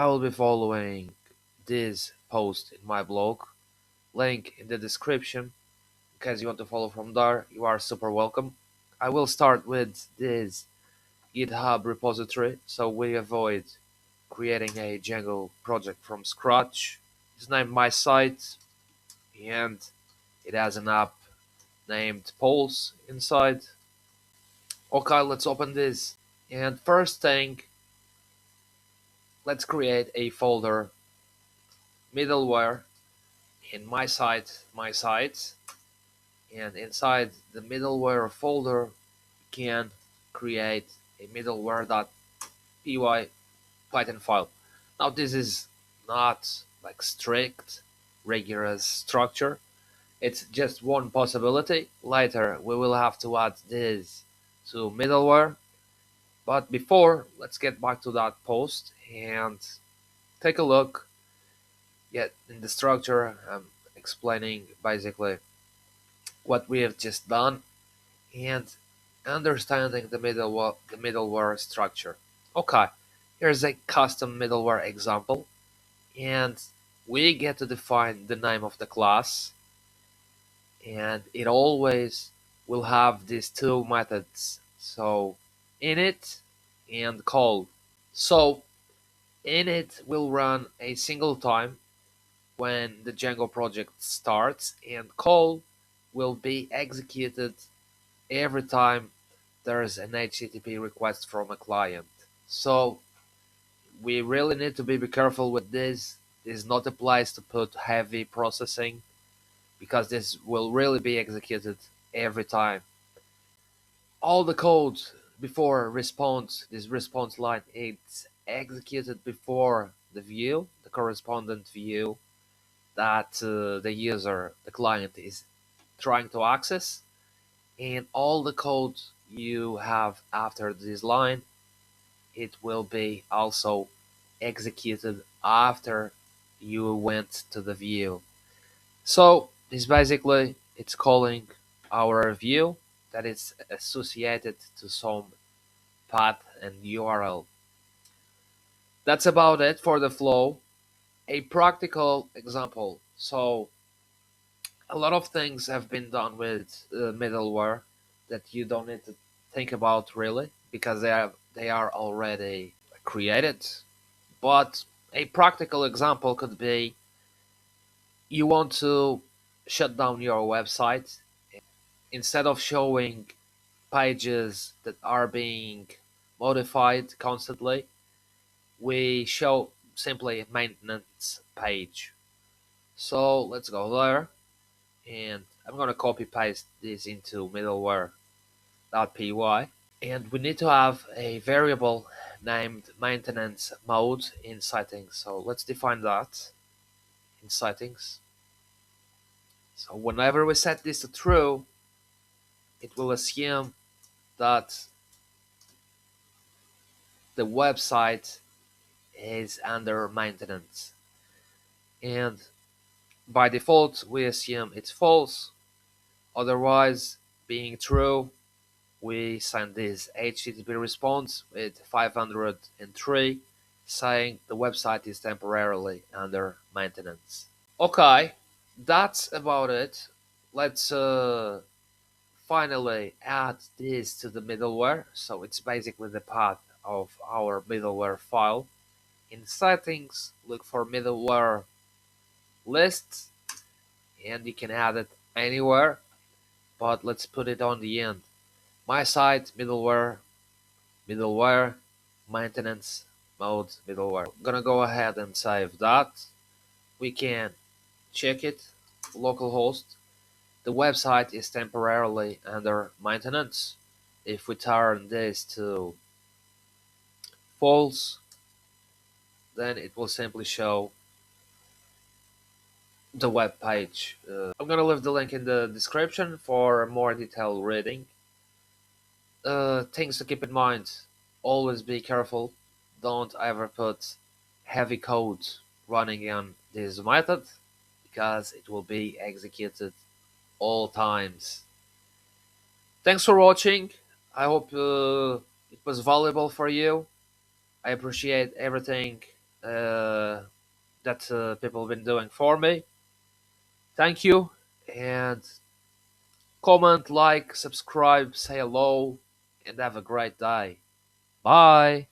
I will be following this post in my blog, link in the description. In case you want to follow from there, you are super welcome. I will start with this GitHub repository so we avoid creating a Django project from scratch. It's named my site and it has an app named Pulse inside. Okay, let's open this. And first thing, let's create a folder middleware in my site, and inside the middleware folder you can create a middleware.py Python file. Now this is not like strict rigorous structure, it's just one possibility. Later we will have to add this to middleware, but before, let's get back to that post and take a look. Yet in the structure I'm explaining basically what we have just done and understanding the middleware structure. Okay, here's a custom middleware example, and we get to define the name of the class, and it always will have these two methods, so init and call. So init will run a single time when the Django project starts, and call will be executed every time there's an HTTP request from a client. So we really need to be careful with this. This is not a place to put heavy processing because this will really be executed every time. All the code before response, this response line, it's executed before the view, the correspondent view that the user, the client, is trying to access, and all the code you have after this line, it will be also executed after you went to the view. So this basically it's calling our view that is associated to some path and URL. That's about it for the flow. A practical example. So a lot of things have been done with middleware that you don't need to think about really because they are already created. But a practical example could be you want to shut down your website. Instead of showing pages that are being modified constantly, we show simply a maintenance page. So let's go there, and I'm gonna copy paste this into middleware.py, and we need to have a variable named maintenance mode in settings. So let's define that in settings. So whenever we set this to true, it will assume that the website is under maintenance, and by default we assume it's false. Otherwise, being true, we send this HTTP response with 503 saying the website is temporarily under maintenance. Okay, that's about it. Let's finally add this to the middleware. So it's basically the path of our middleware file. In settings, look for middleware list, and you can add it anywhere, but let's put it on the end. My site, middleware, maintenance mode, middleware. I'm gonna go ahead and save that. We can check it, localhost. The website is temporarily under maintenance. If we turn this to false, then it will simply show the web page. I'm gonna leave the link in the description for more detailed reading. Things to keep in mind: always be careful. Don't ever put heavy code running on this method because it will be executed all times. Thanks for watching. I hope it was valuable for you. I appreciate everything uh, that people have been doing for me. Thank you, and comment, like, subscribe, say hello, and have a great day. Bye.